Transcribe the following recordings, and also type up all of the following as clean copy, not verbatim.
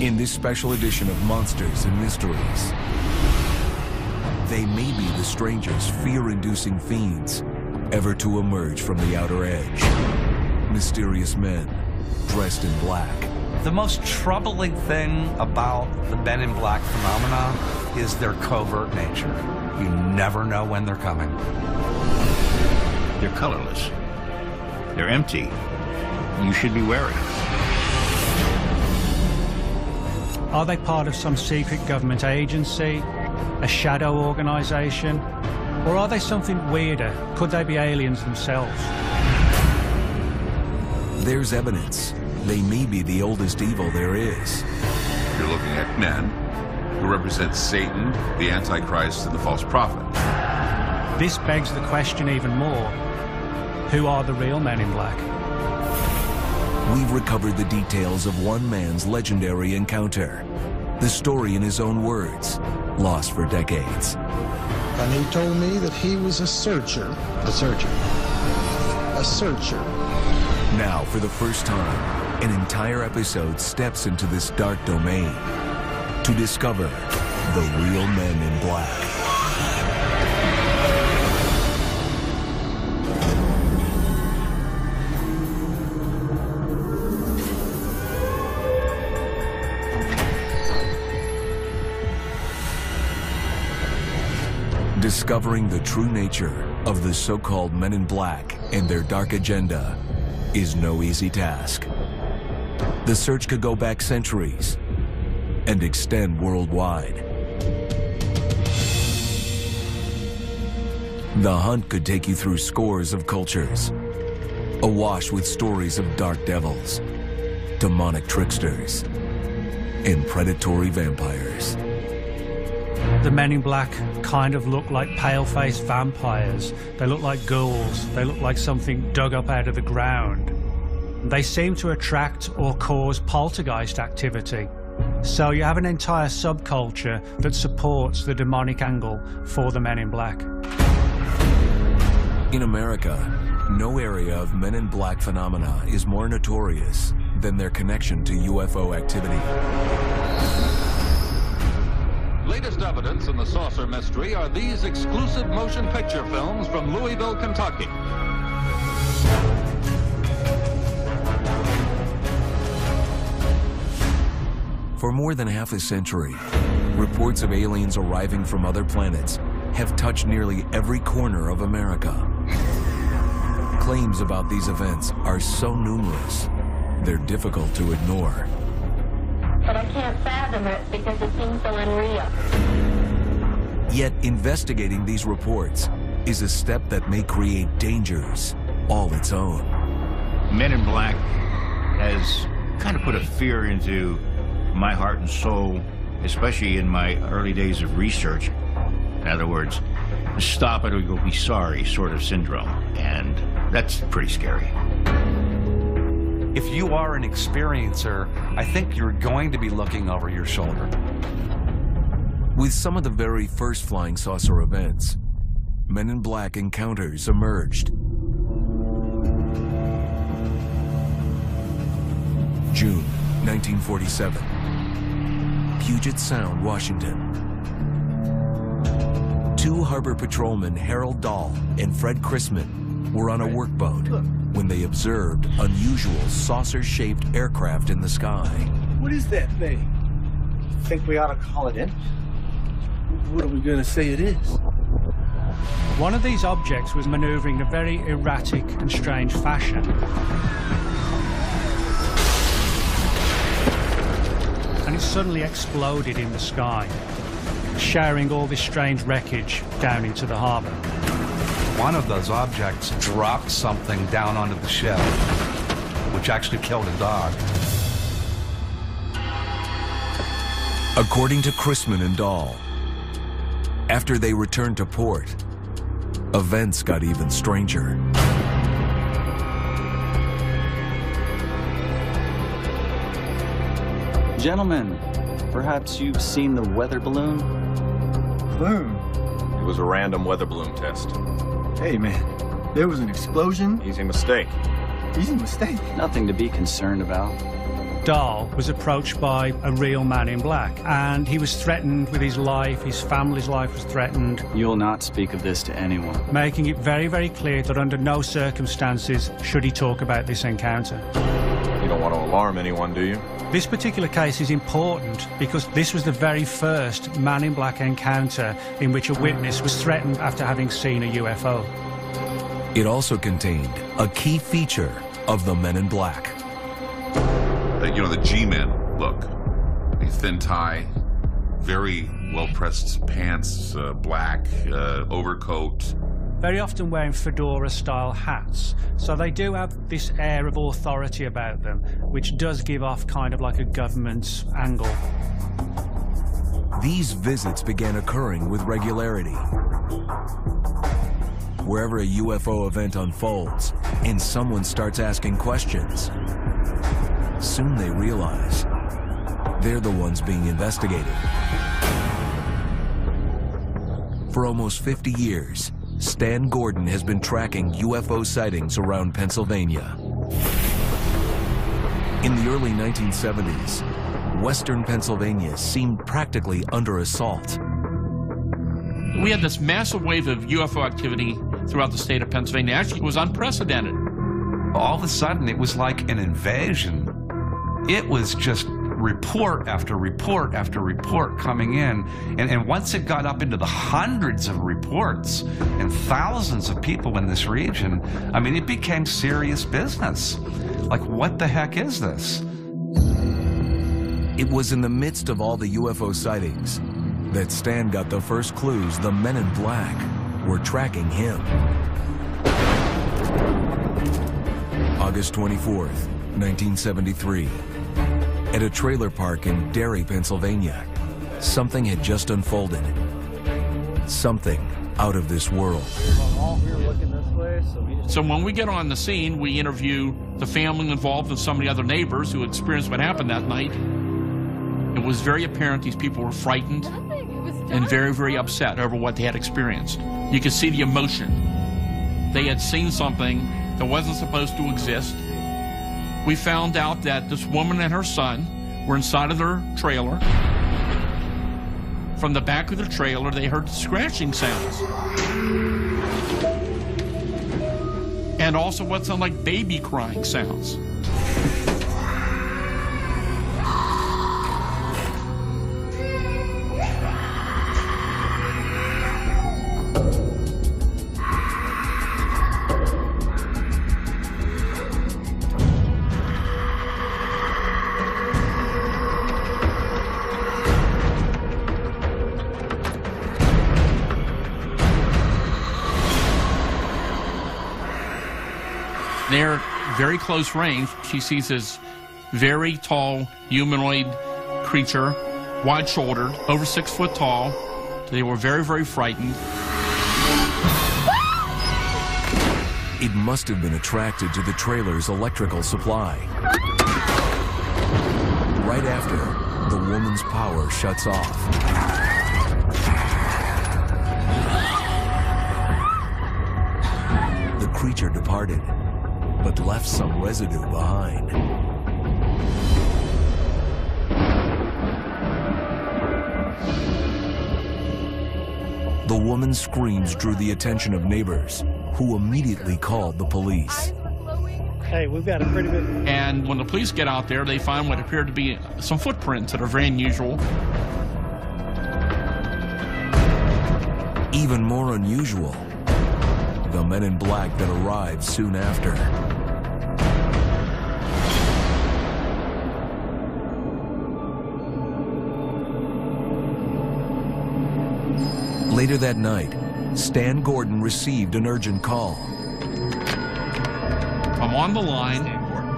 In this special edition of Monsters and Mysteries, they may be the strangest, fear-inducing fiends ever to emerge from the outer edge. Mysterious men dressed in black. The most troubling thing about the Men in Black phenomena is their covert nature. You never know when they're coming. They're colorless. They're empty. You should be wary. Are they part of some secret government agency, a shadow organization, or are they something weirder? Could they be aliens themselves? There's evidence they may be the oldest evil there is. You're looking at men who represent Satan, the Antichrist, and the false prophet. This begs the question even more. Who are the real Men in Black? We've recovered the details of one man's legendary encounter. The story in his own words, lost for decades. And he told me that he was a searcher. A searcher. A searcher. Now, for the first time, an entire episode steps into this dark domain to discover the real Men in Black. Discovering the true nature of the so-called Men in Black and their dark agenda is no easy task. The search could go back centuries and extend worldwide. The hunt could take you through scores of cultures, awash with stories of dark devils, demonic tricksters, and predatory vampires. The Men in Black kind of look like pale-faced vampires. They look like ghouls. They look like something dug up out of the ground. They seem to attract or cause poltergeist activity. So you have an entire subculture that supports the demonic angle for the Men in Black. In America, no area of Men in Black phenomena is more notorious than their connection to UFO activity. Latest evidence in the saucer mystery are these exclusive motion picture films from Louisville, Kentucky. For more than half a century, reports of aliens arriving from other planets have touched nearly every corner of America. Claims about these events are so numerous, they're difficult to ignore. But I can't fathom it because it seems so unreal. Yet investigating these reports is a step that may create dangers all its own. Men in Black has kind of put a fear into my heart and soul, especially in my early days of research. In other words, stop it or you'll be sorry sort of syndrome. And that's pretty scary. If you are an experiencer, I think you're going to be looking over your shoulder. With some of the very first flying saucer events, Men in Black encounters emerged. June 1947, Puget Sound, Washington. Two harbor patrolmen, Harold Dahl and Fred Chrisman, were on a workboat when they observed unusual saucer-shaped aircraft in the sky. What is that thing? Think we ought to call it in? What are we going to say it is? One of these objects was maneuvering in a very erratic and strange fashion. And it suddenly exploded in the sky, showering all this strange wreckage down into the harbor. One of those objects dropped something down onto the ship, which actually killed a dog. According to Chrisman and Dahl, after they returned to port, events got even stranger. Gentlemen, perhaps you've seen the weather balloon? Balloon? It was a random weather balloon test. Hey, man, there was an explosion. Easy mistake. Easy mistake? Nothing to be concerned about. Dahl was approached by a real man in black, and he was threatened with his life. His family's life was threatened. You will not speak of this to anyone. Making it very, very clear that under no circumstances should he talk about this encounter. You don't want to alarm anyone, do you? This particular case is important because this was the very first man in black encounter in which a witness was threatened after having seen a UFO. It also contained a key feature of the Men in Black. You know, the G-men look. A thin tie, very well-pressed pants, black overcoat. Very often wearing fedora-style hats. So they do have this air of authority about them, which does give off kind of like a government angle. These visits began occurring with regularity. Wherever a UFO event unfolds and someone starts asking questions, soon they realize they're the ones being investigated. For almost 50 years, Stan Gordon has been tracking UFO sightings around Pennsylvania. In the early 1970s, western Pennsylvania seemed practically under assault. We had this massive wave of UFO activity throughout the state of Pennsylvania. Actually, it was unprecedented. All of a sudden, it was like an invasion. It was just report after report after report coming in. And once it got up into the hundreds of reports and thousands of people in this region, I mean, it became serious business. Like, what the heck is this? It was in the midst of all the UFO sightings that Stan got the first clues the Men in Black were tracking him. August 24th, 1973. At a trailer park in Derry, Pennsylvania, something had just unfolded. Something out of this world. So when we get on the scene, we interview the family involved and some of the other neighbors who experienced what happened that night. It was very apparent these people were frightened and very, very upset over what they had experienced. You could see the emotion. They had seen something that wasn't supposed to exist. We found out that this woman and her son were inside of their trailer. From the back of the trailer, they heard scratching sounds. And also what sounded like baby crying sounds. They're very close range. She sees this very tall humanoid creature, wide-shouldered, over 6 foot tall. They were very, very frightened. It must have been attracted to the trailer's electrical supply. Right after, the woman's power shuts off. The creature departed, but left some residue behind. The woman's screams drew the attention of neighbors, who immediately called the police. Hey, we've got a pretty big... And when the police get out there, they find what appeared to be some footprints that are very unusual. Even more unusual, the Men in Black that arrived soon after. Later that night, Stan Gordon received an urgent call. I'm on the line,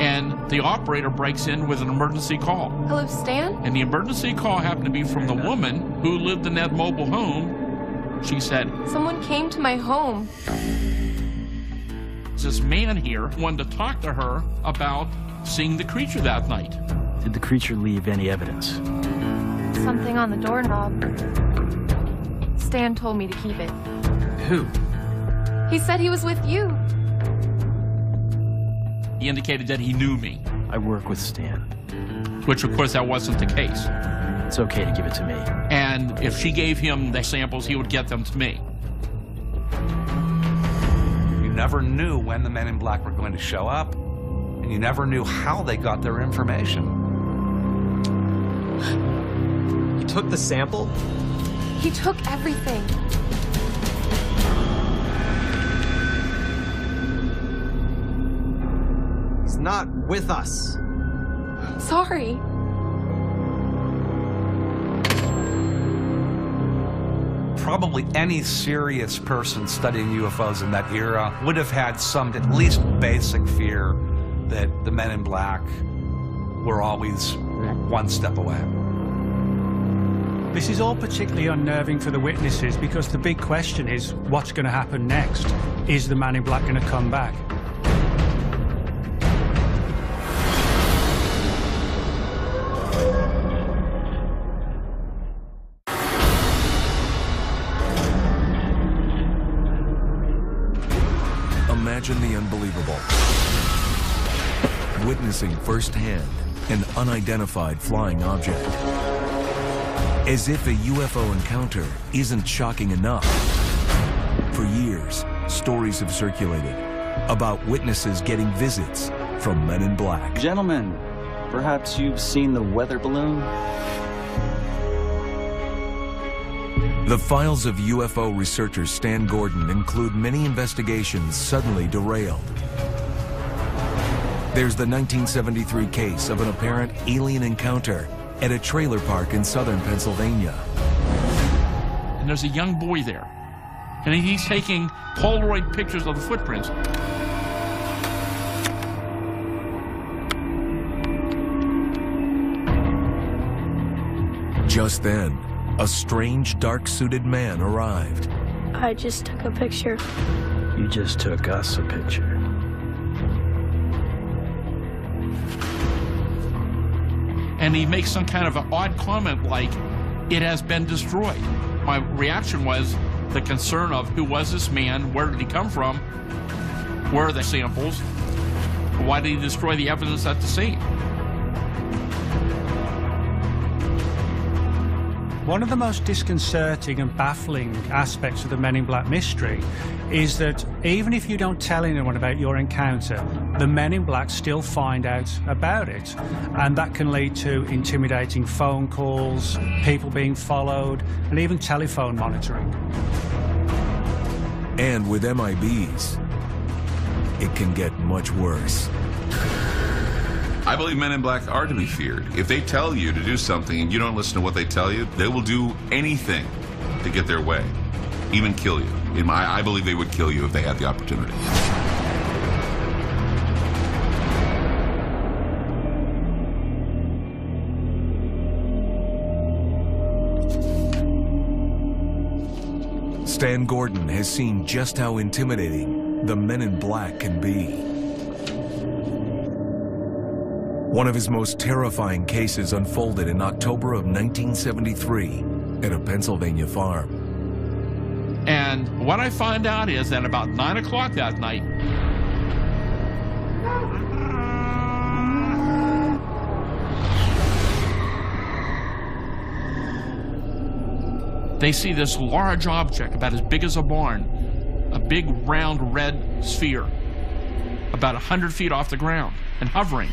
and the operator breaks in with an emergency call. Hello, Stan? And the emergency call happened to be from the woman who lived in that mobile home. She said, someone came to my home. This man here wanted to talk to her about seeing the creature that night. Did the creature leave any evidence? Something on the doorknob. Stan told me to keep it. Who? He said he was with you. He indicated that he knew me. I work with Stan. Which, of course, that wasn't the case. It's okay to give it to me. And if she gave him the samples, he would get them to me. You never knew when the men in black were going to show up, and you never knew how they got their information. You took the sample? He took everything. He's not with us. Sorry. Probably any serious person studying UFOs in that era would have had some at least basic fear that the men in black were always one step away. This is all particularly unnerving for the witnesses because the big question is, what's going to happen next? Is the man in black going to come back? Imagine the unbelievable. Witnessing firsthand an unidentified flying object. As if a UFO encounter isn't shocking enough. For years, stories have circulated about witnesses getting visits from men in black. Gentlemen, perhaps you've seen the weather balloon? The files of UFO researcher Stan Gordon include many investigations suddenly derailed. There's the 1973 case of an apparent alien encounter at a trailer park in southern Pennsylvania. And there's a young boy there, and he's taking Polaroid pictures of the footprints. Just then, a strange, dark-suited man arrived. I just took a picture. You just took us a picture. And he makes some kind of an odd comment like, it has been destroyed. My reaction was the concern of who was this man, where did he come from, where are the samples, why did he destroy the evidence at the scene? One of the most disconcerting and baffling aspects of the Men in Black mystery is that even if you don't tell anyone about your encounter, the Men in Black still find out about it. And that can lead to intimidating phone calls, people being followed, and even telephone monitoring. And with MIBs, it can get much worse. I believe men in black are to be feared. If they tell you to do something and you don't listen to what they tell you, they will do anything to get their way, even kill you. I believe they would kill you if they had the opportunity. Stan Gordon has seen just how intimidating the Men in Black can be. One of his most terrifying cases unfolded in October of 1973 at a Pennsylvania farm. And what I find out is that about 9 o'clock that night, they see this large object about as big as a barn, a big round red sphere, about 100 feet off the ground and hovering.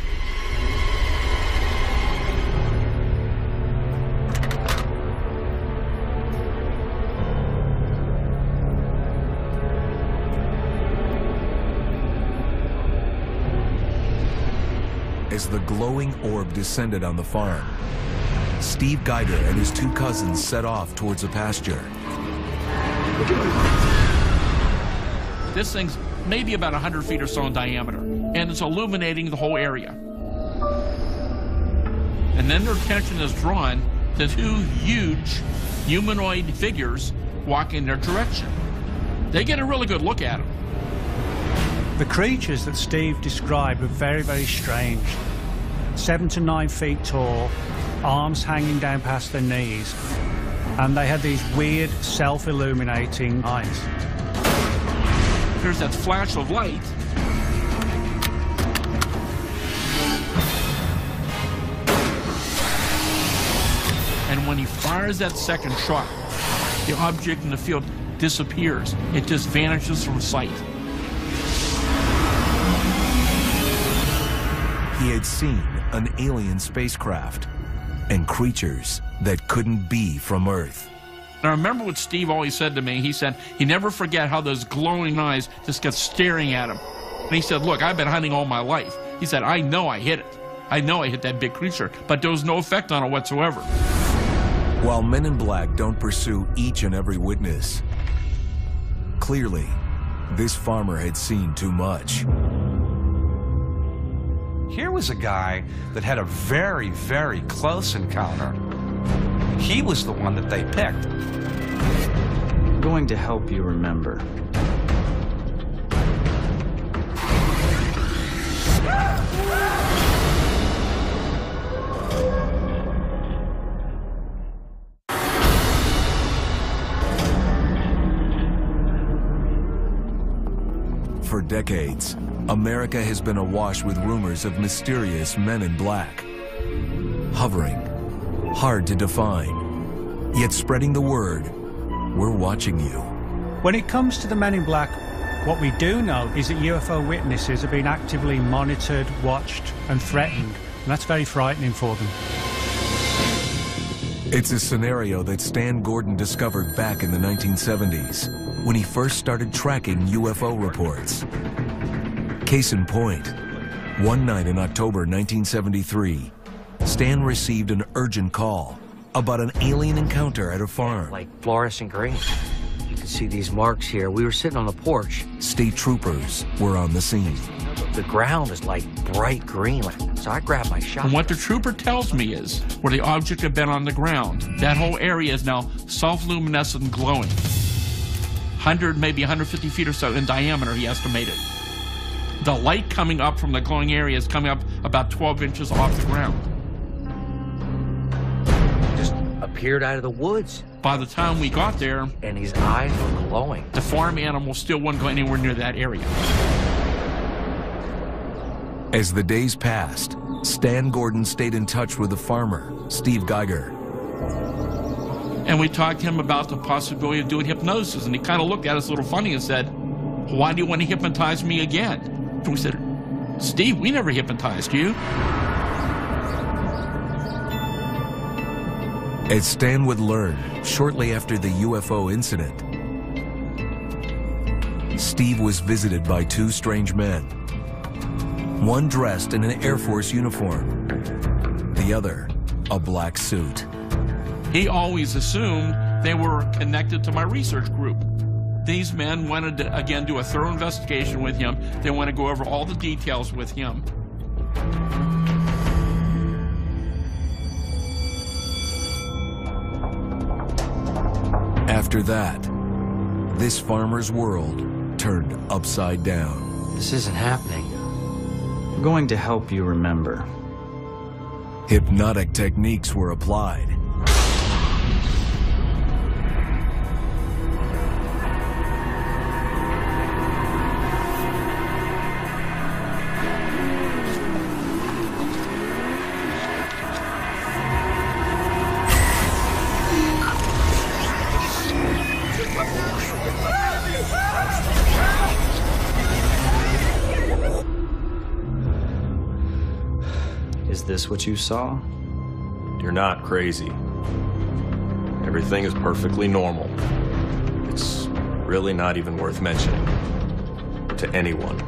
As the glowing orb descended on the farm, Steve Geiger and his two cousins set off towards the pasture. This thing's maybe about 100 feet or so in diameter, and it's illuminating the whole area. And then their attention is drawn to two huge humanoid figures walking in their direction. They get a really good look at them. The creatures that Steve described were very, very strange. 7 to 9 feet tall, arms hanging down past their knees, and they had these weird self-illuminating eyes. There's that flash of light. when he fires that second shot, the object in the field disappears. It just vanishes from sight. He had seen an alien spacecraft and creatures that couldn't be from Earth. And I remember what Steve always said to me. He said he never forget how those glowing eyes just kept staring at him. And he said, look, I've been hunting all my life. He said, I know I hit it. I know I hit that big creature, but there was no effect on it whatsoever. While Men in Black don't pursue each and every witness, clearly, this farmer had seen too much. Here was a guy that had a very, very close encounter. He was the one that they picked. I'm going to help you remember. For decades, America has been awash with rumors of mysterious men in black. Hovering, hard to define, yet spreading the word, we're watching you. When it comes to the Men in Black, what we do know is that UFO witnesses have been actively monitored, watched, and threatened, and that's very frightening for them. It's a scenario that Stan Gordon discovered back in the 1970s, when he first started tracking UFO reports. Case in point, one night in October 1973, Stan received an urgent call about an alien encounter at a farm. Like fluorescent green. You can see these marks here. We were sitting on the porch. State troopers were on the scene. The ground is like bright green, so I grabbed my shotgun. And what the trooper tells me is, where the object had been on the ground, that whole area is now self-luminescent and glowing. 100, maybe 150 feet or so in diameter, he estimated. The light coming up from the glowing area is coming up about 12 inches off the ground. Just appeared out of the woods. By the time we got there, and his eyes were glowing. The farm animal still wouldn't go anywhere near that area. As the days passed, Stan Gordon stayed in touch with the farmer, Steve Geiger. And we talked to him about the possibility of doing hypnosis, and he kind of looked at us a little funny and said, why do you want to hypnotize me again? And we said, Steve, we never hypnotized you. As Stan would learn shortly after the UFO incident, Steve was visited by two strange men. One dressed in an Air Force uniform, the other a black suit. He always assumed they were connected to my research group. These men wanted to, again, do a thorough investigation with him. They want to go over all the details with him. After that, this farmer's world turned upside down. This isn't happening. I'm going to help you remember. Hypnotic techniques were applied. Is this what you saw? You're not crazy. Everything is perfectly normal. It's really not even worth mentioning to anyone.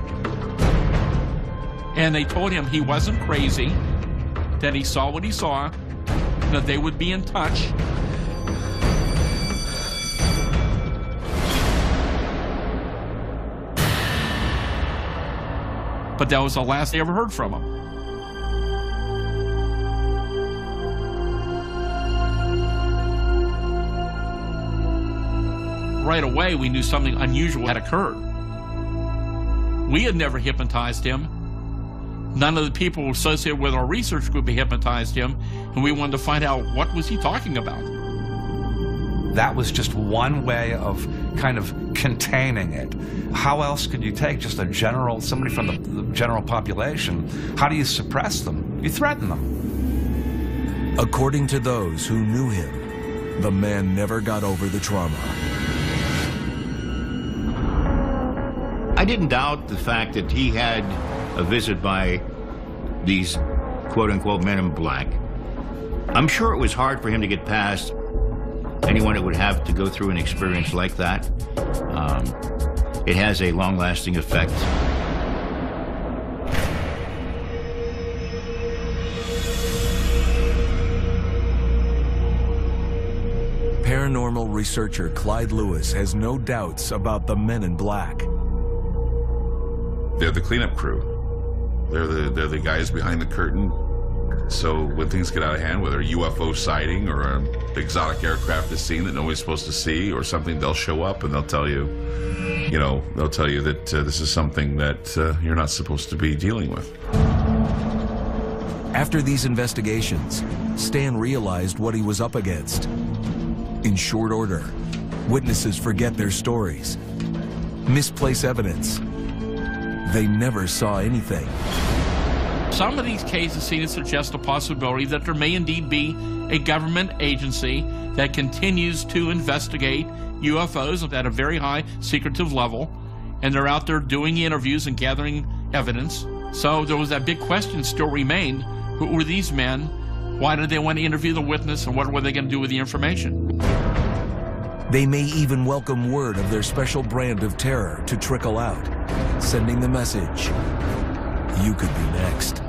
And they told him he wasn't crazy, that he saw what he saw, that they would be in touch. But that was the last they ever heard from him. Right away, we knew something unusual had occurred. We had never hypnotized him. None of the people associated with our research group had hypnotized him, and we wanted to find out what was he talking about. That was just one way of kind of containing it. How else could you take just somebody from the general population? How do you suppress them? You threaten them. According to those who knew him, the man never got over the trauma. I didn't doubt the fact that he had a visit by these quote-unquote men in black. I'm sure it was hard for him to get past anyone that would have to go through an experience like that. It has a long-lasting effect. Paranormal researcher Clyde Lewis has no doubts about the men in black. They're the cleanup crew. They're the guys behind the curtain. So when things get out of hand, whether a UFO sighting or an exotic aircraft is seen that nobody's supposed to see or something, they'll show up and they'll tell you, they'll tell you that this is something that you're not supposed to be dealing with. After these investigations, Stan realized what he was up against. In short order, witnesses forget their stories, misplace evidence. They never saw anything. Some of these cases seem to suggest a possibility that there may indeed be a government agency that continues to investigate UFOs at a very high secretive level, and they're out there doing interviews and gathering evidence. So there was that big question still remained: who were these men? Why did they want to interview the witness, and what were they going to do with the information? They may even welcome word of their special brand of terror to trickle out, sending the message, you could be next.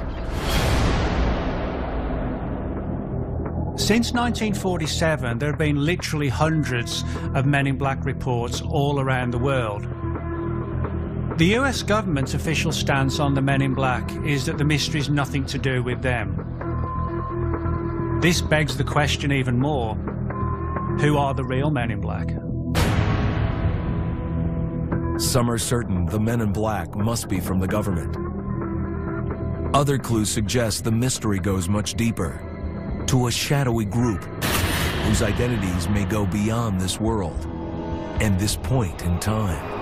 Since 1947, there have been literally hundreds of Men in Black reports all around the world. The US government's official stance on the Men in Black is that the mystery is nothing to do with them. This begs the question even more: who are the real Men in Black? Some are certain the Men in Black must be from the government. Other clues suggest the mystery goes much deeper, to a shadowy group whose identities may go beyond this world and this point in time.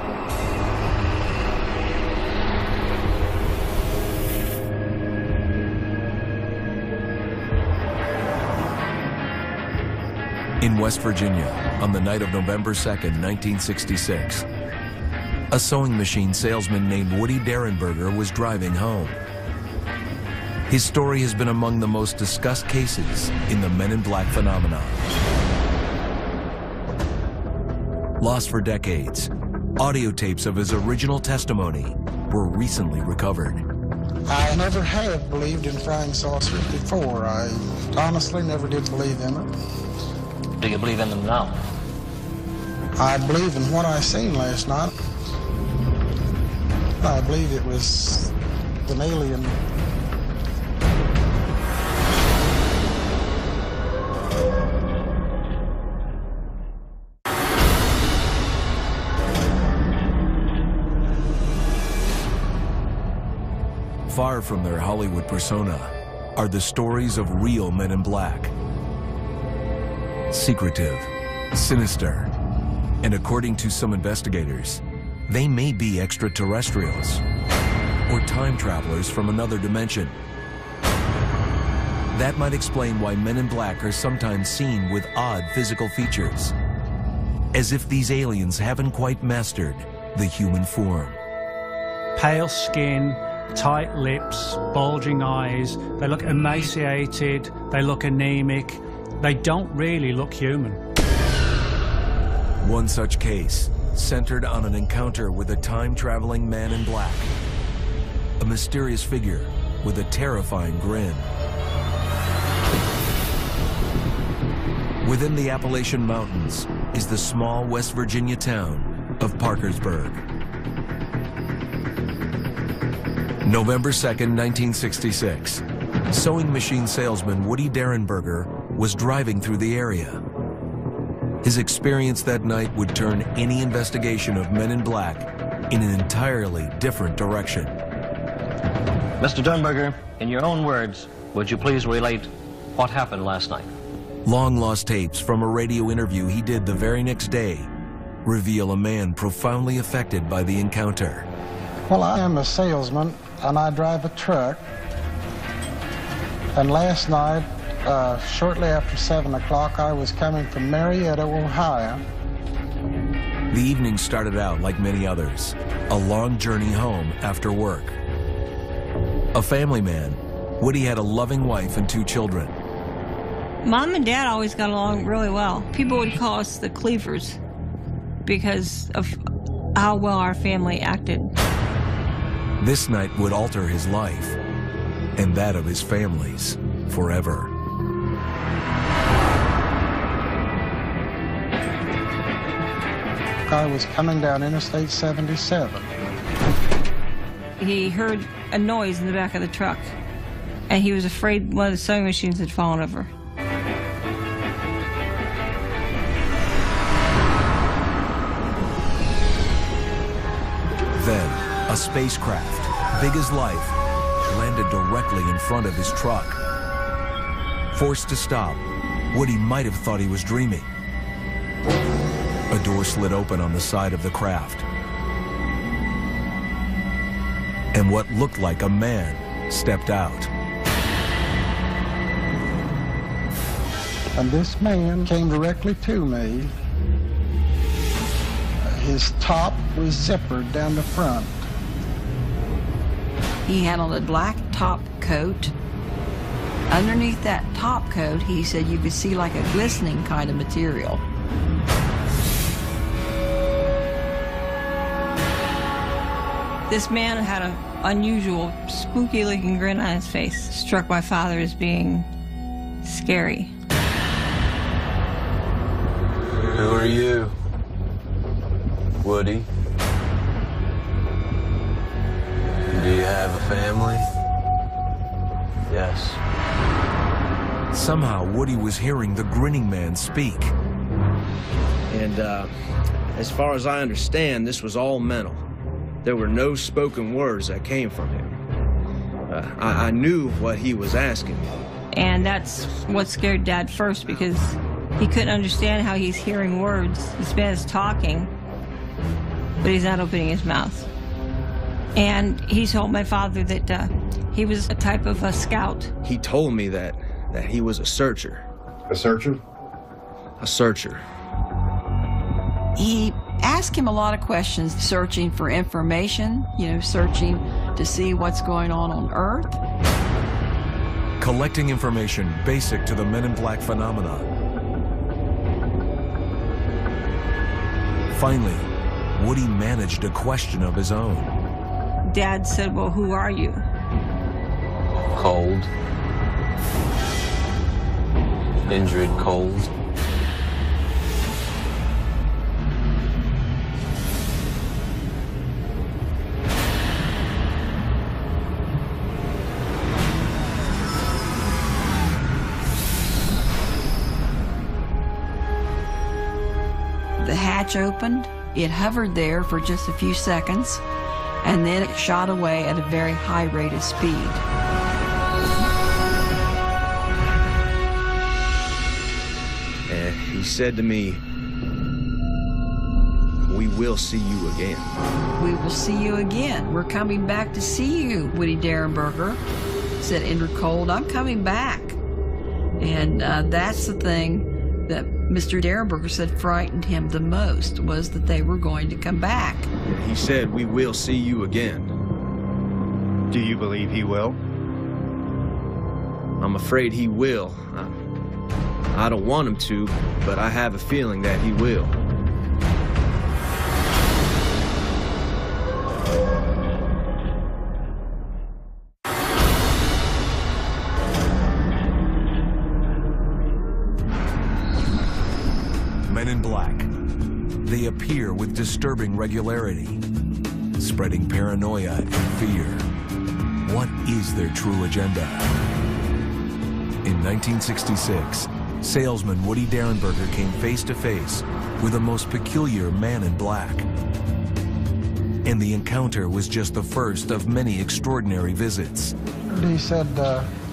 In West Virginia, on the night of November 2nd, 1966, a sewing machine salesman named Woody Derenberger was driving home. His story has been among the most discussed cases in the Men in Black phenomenon. Lost for decades, audio tapes of his original testimony were recently recovered. I never have believed in flying saucers before. I honestly never did believe in them. Do you believe in them now? I believe in what I seen last night. I believe it was an alien. Far from their Hollywood persona are the stories of real Men in Black. Secretive, sinister, and according to some investigators, they may be extraterrestrials or time travelers from another dimension. That might explain why Men in Black are sometimes seen with odd physical features, as if these aliens haven't quite mastered the human form. Pale skin, tight lips, bulging eyes, they look emaciated, they look anemic, they don't really look human. One such case centered on an encounter with a time-traveling man in black, a mysterious figure with a terrifying grin. Within the Appalachian Mountains is the small West Virginia town of Parkersburg. November 2nd, 1966. Sewing machine salesman Woody Derenberger was driving through the area. His experience that night would turn any investigation of Men in Black in an entirely different direction. Mr. Derenberger, in your own words, would you please relate what happened last night? Long-lost tapes from a radio interview he did the very next day reveal a man profoundly affected by the encounter. Well, I am a salesman, and I drive a truck. And last night, Shortly after 7 o'clock, I was coming from Marietta, Ohio. The evening started out like many others, a long journey home after work. A family man, Woody had a loving wife and 2 children. Mom and Dad always got along really well. People would call us the Cleavers because of how well our family acted. This night would alter his life and that of his family's forever. I was coming down Interstate 77. He heard a noise in the back of the truck, and he was afraid one of the sewing machines had fallen over. Then, a spacecraft, big as life, landed directly in front of his truck. Forced to stop, Woody might have thought he was dreaming. A door slid open on the side of the craft, and what looked like a man stepped out. And this man came directly to me. His top was zippered down the front. He had on a black top coat. Underneath that top coat, he said you could see like a glistening kind of material. This man had an unusual, spooky-looking grin on his face. Struck my father as being scary. Who are you? Woody? Do you have a family? Yes. Somehow, Woody was hearing the Grinning Man speak. And as far as I understand, this was all mental. There were no spoken words that came from him. I knew what he was asking me. And that's what scared Dad first, because he couldn't understand how he's hearing words. This man is talking, but he's not opening his mouth. And he told my father that he was a type of a scout. He told me that he was a searcher. A searcher? A searcher. He asked him a lot of questions, searching for information, searching to see what's going on Earth. Collecting information basic to the Men in Black phenomena. Finally, Woody managed a question of his own. Dad said, "Well, who are you?" Cold. Indrid Cold. The hatch opened. It hovered there for just a few seconds, and then it shot away at a very high rate of speed. And he said to me, "We will see you again." "We will see you again. We're coming back to see you, Woody Derenberger," said Indrid Cold. "I'm coming back." And that's the thing that Mr. Derenberger said frightened him the most, was that they were going to come back. He said, "We will see you again." Do you believe he will? I'm afraid he will. I don't want him to, but I have a feeling that he will. Men in Black. They appear with disturbing regularity, spreading paranoia and fear. What is their true agenda? In 1966, salesman Woody Derenberger came face to face with a most peculiar man in black. And the encounter was just the first of many extraordinary visits. He said,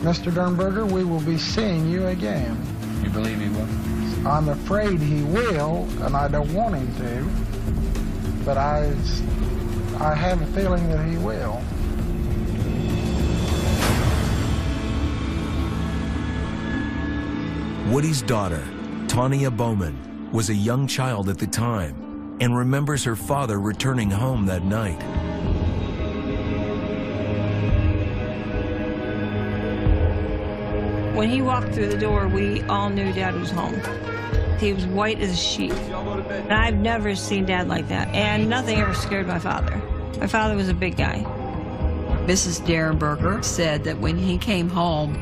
"Mr. Derenberger, we will be seeing you again." You believe he will? I'm afraid he will, and I don't want him to, but I have a feeling that he will. Woody's daughter, Tanya Bowman, was a young child at the time and remembers her father returning home that night. When he walked through the door, we all knew Dad was home. He was white as a sheet. And I've never seen Dad like that. And nothing ever scared my father. My father was a big guy. Mrs. Derenberger said that when he came home,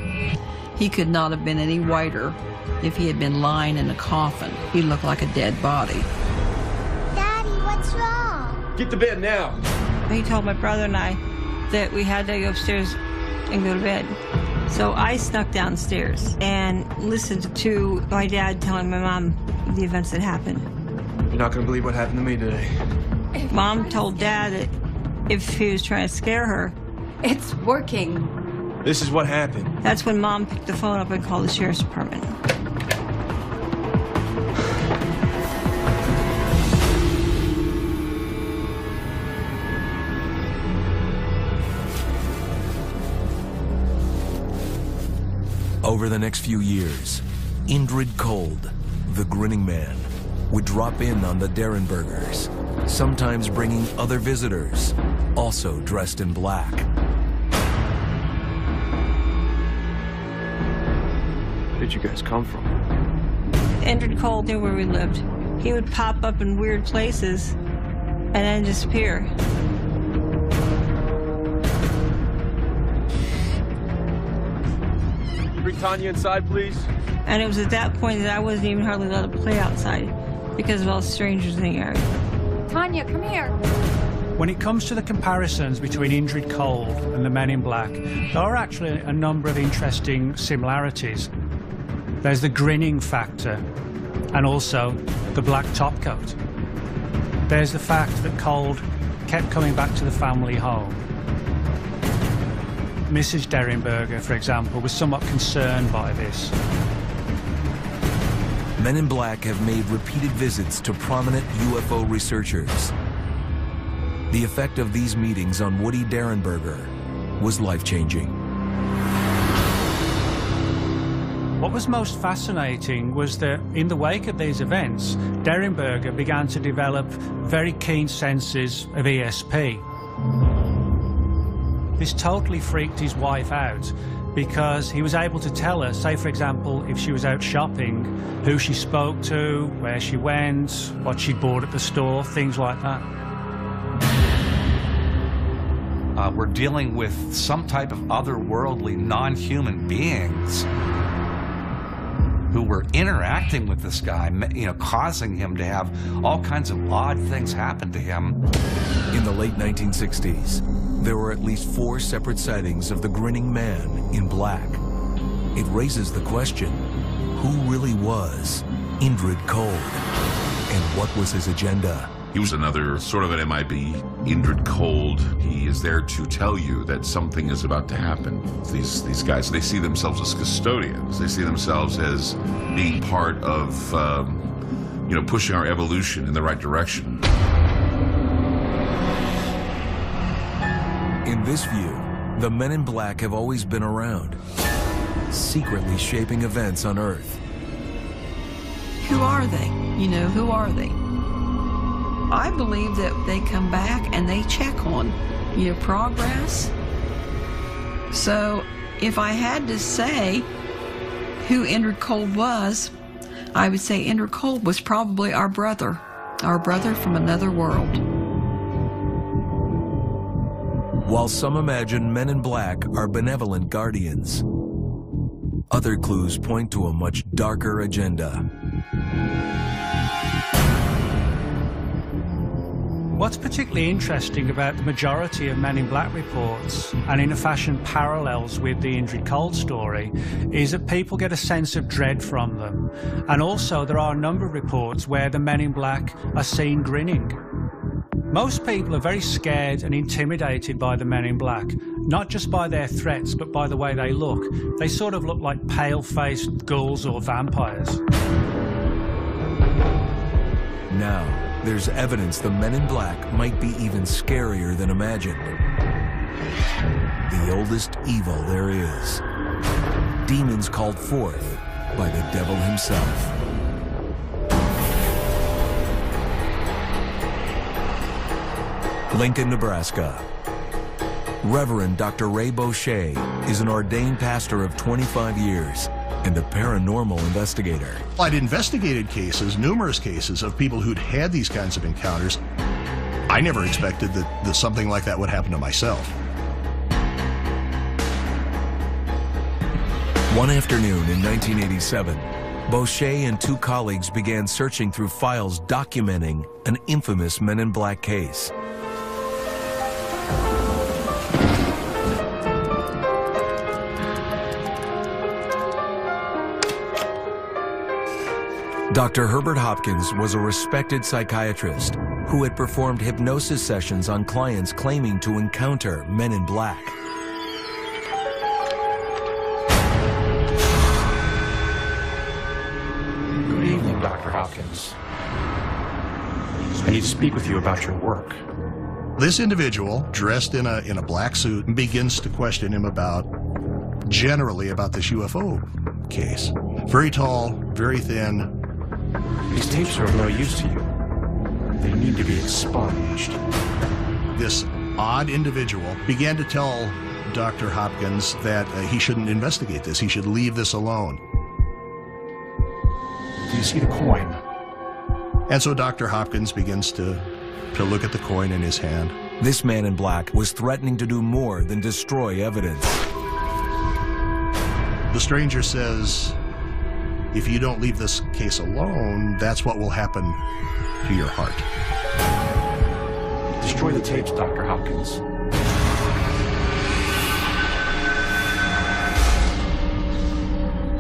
he could not have been any whiter if he had been lying in a coffin. He looked like a dead body. Daddy, what's wrong? Get to bed now. He told my brother and I that we had to go upstairs and go to bed. So I snuck downstairs and listened to my dad telling my mom the events that happened. You're not gonna believe what happened to me today. Mom told Dad that if he was trying to scare her. It's working. This is what happened. That's when Mom picked the phone up and called the sheriff's department. Over the next few years, Indrid Cold, the Grinning Man, would drop in on the Derenbergers, sometimes bringing other visitors, also dressed in black. Where'd you guys come from? Indrid Cold knew where we lived. He would pop up in weird places and then disappear. Bring Tanya inside, please. And it was at that point that I wasn't even hardly allowed to play outside because of all the strangers in the area. Tanya, come here. When it comes to the comparisons between Indrid Cold and the Men in Black, there are actually a number of interesting similarities. There's the grinning factor and also the black topcoat. There's the fact that Cold kept coming back to the family home. Mrs. Derenberger, for example, was somewhat concerned by this. Men in Black have made repeated visits to prominent UFO researchers. The effect of these meetings on Woody Derenberger was life-changing. What was most fascinating was that in the wake of these events, Derenberger began to develop very keen senses of ESP. This totally freaked his wife out because he was able to tell her, say for example, if she was out shopping, who she spoke to, where she went, what she bought at the store, things like that. We're dealing with some type of otherworldly, non-human beings who were interacting with this guy, you know, causing him to have all kinds of odd things happen to him. In the late 1960s, there were at least 4 separate sightings of the Grinning Man in black. It raises the question, who really was Indrid Cold? And what was his agenda? He was another sort of an MIB, Indrid Cold. He is there to tell you that something is about to happen. These guys, they see themselves as custodians. They see themselves as being part of, you know, pushing our evolution in the right direction. In this view, the Men in Black have always been around, secretly shaping events on Earth. Who are they? You know, who are they? I believe that they come back and they check on, you know, progress. So if I had to say who Indrid Cold was, I would say Indrid Cold was probably our brother from another world. While some imagine Men in Black are benevolent guardians, other clues point to a much darker agenda. What's particularly interesting about the majority of Men in Black reports, and in a fashion parallels with the Indrid Cold story, is that people get a sense of dread from them. And also there are a number of reports where the Men in Black are seen grinning. Most people are very scared and intimidated by the Men in Black, not just by their threats, but by the way they look. They sort of look like pale-faced ghouls or vampires. Now, there's evidence the Men in Black might be even scarier than imagined. The oldest evil there is. Demons called forth by the devil himself. Lincoln, Nebraska. Reverend Dr. Ray Boucher is an ordained pastor of 25 years and a paranormal investigator. I'd investigated cases, numerous cases, of people who'd had these kinds of encounters. I never expected that something like that would happen to myself. One afternoon in 1987, Boucher and two colleagues began searching through files documenting an infamous Men in Black case. Dr. Herbert Hopkins was a respected psychiatrist who had performed hypnosis sessions on clients claiming to encounter Men in Black. Good evening, Dr. Hopkins. I need to speak with you about your work. This individual, dressed in a black suit, begins to question him generally about this UFO case. Very tall, very thin. These tapes are of no use to you. They need to be expunged. This odd individual began to tell Dr. Hopkins that he shouldn't investigate this. He should leave this alone. Do you see the coin? And so Dr. Hopkins begins to look at the coin in his hand. This Man in Black was threatening to do more than destroy evidence. The stranger says, if you don't leave this case alone, that's what will happen to your heart. Destroy the tapes, Dr. Hopkins.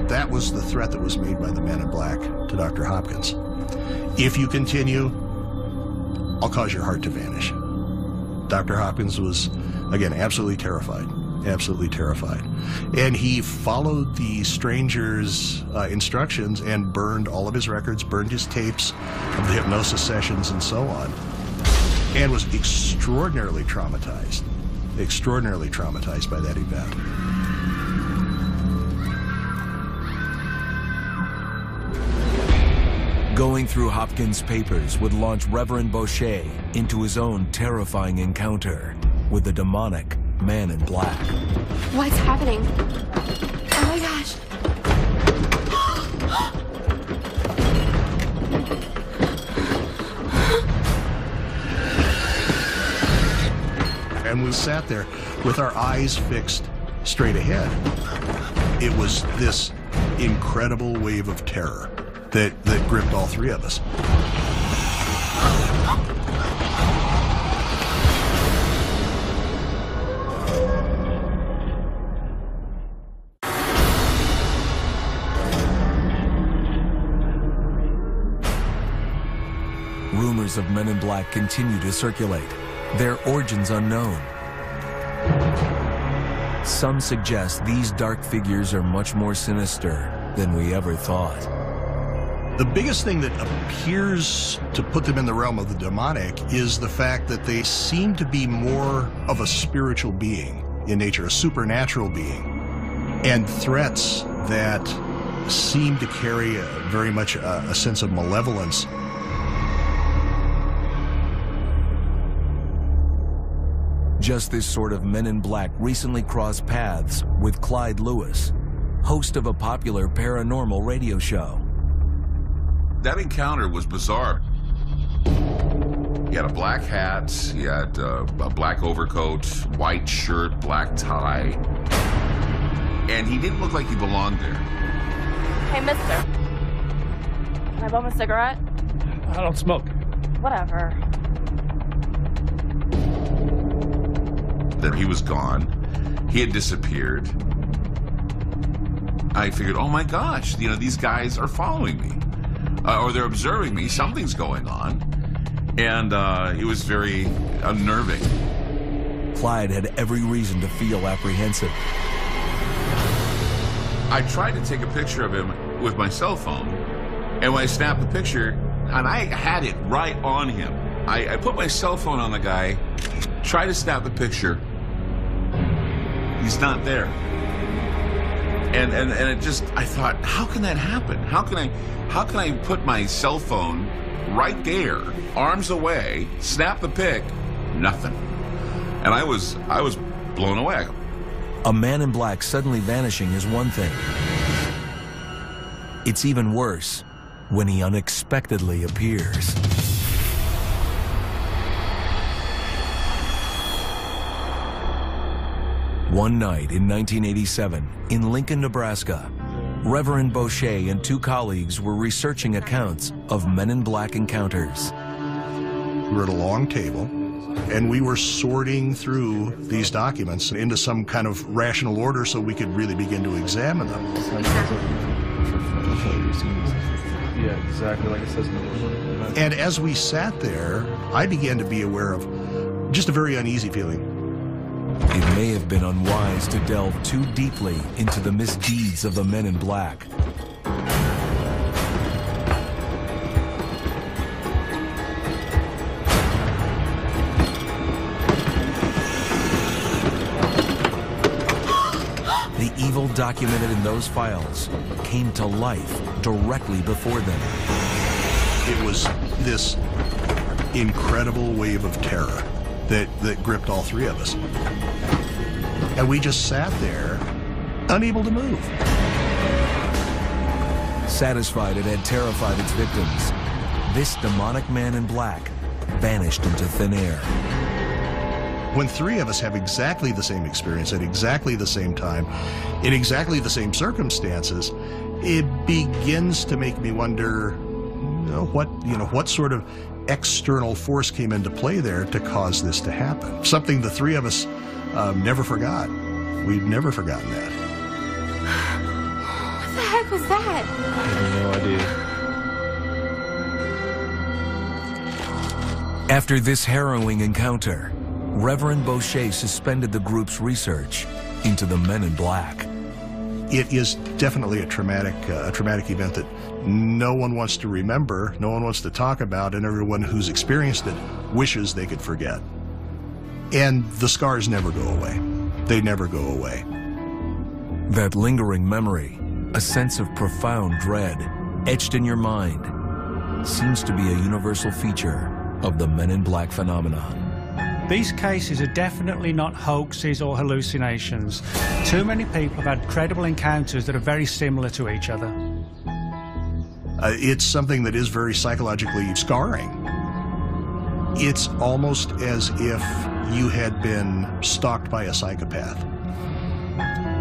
That was the threat that was made by the Man in Black to Dr. Hopkins. If you continue, I'll cause your heart to vanish. Dr. Hopkins was, again, absolutely terrified. Absolutely terrified. And he followed the stranger's instructions and burned all of his records, burned his tapes of the hypnosis sessions and so on, and was extraordinarily traumatized by that event. Going through Hopkins' papers would launch Reverend Boucher into his own terrifying encounter with the demonic Man in Black. What's happening? Oh my gosh. And we sat there with our eyes fixed straight ahead. It was this incredible wave of terror that gripped all three of us. Rumors of Men in Black continue to circulate, their origins unknown. Some suggest these dark figures are much more sinister than we ever thought. The biggest thing that appears to put them in the realm of the demonic is the fact that they seem to be more of a spiritual being in nature, a supernatural being, and threats that seem to carry very much a sense of malevolence. Just this sort of Men in Black recently crossed paths with Clyde Lewis, host of a popular paranormal radio show. That encounter was bizarre. He had a black hat, he had a black overcoat, white shirt, black tie, and he didn't look like he belonged there. Hey, mister. Can I bum a cigarette? I don't smoke. Whatever. Then he was gone. He had disappeared. I figured, oh my gosh, you know, these guys are following me. Or they're observing me, something's going on. And it was very unnerving. Clyde had every reason to feel apprehensive. I tried to take a picture of him with my cell phone, and when I snapped the picture, and I had it right on him. I put my cell phone on the guy, tried to snap the picture. He's not there. And it just, I thought, how can that happen? How can I put my cell phone right there, arms away, snap the pic, nothing. And I was blown away. A man in black suddenly vanishing is one thing. It's even worse when he unexpectedly appears. One night in 1987, in Lincoln, Nebraska, Reverend Boucher and 2 colleagues were researching accounts of men in black encounters. We were at a long table, and we were sorting through these documents into some kind of rational order so we could really begin to examine them. Yeah, exactly like it says in the book. And as we sat there, I began to be aware of just a very uneasy feeling. It may have been unwise to delve too deeply into the misdeeds of the men in black. The evil documented in those files came to life directly before them. It was this incredible wave of terror that gripped all 3 of us. And we just sat there, unable to move. Satisfied it had terrified its victims, this demonic man in black vanished into thin air. When 3 of us have exactly the same experience at exactly the same time, in exactly the same circumstances, it begins to make me wonder, what sort of external force came into play there to cause this to happen. Something the 3 of us never forgot. We've never forgotten that. What the heck was that? I have no idea. After this harrowing encounter, Reverend Boucher suspended the group's research into the men in black. It is definitely a traumatic event that no one wants to remember, no one wants to talk about, and everyone who's experienced it wishes they could forget. And the scars never go away. They never go away. That lingering memory, a sense of profound dread, etched in your mind, seems to be a universal feature of the men in black phenomenon. These cases are definitely not hoaxes or hallucinations. Too many people have had credible encounters that are very similar to each other. It's something that is very psychologically scarring. It's almost as if you had been stalked by a psychopath.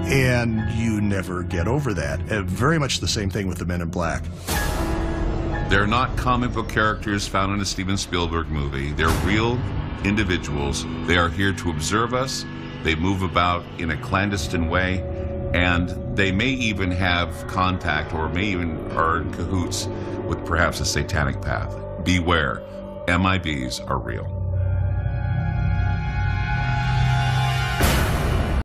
And you never get over that. Very much the same thing with the men in black. They're not comic book characters found in a Steven Spielberg movie. They're real individuals. They are here to observe us. They move about in a clandestine way, and they may even have contact or may even are in cahoots with perhaps a satanic path. Beware, MIBs are real.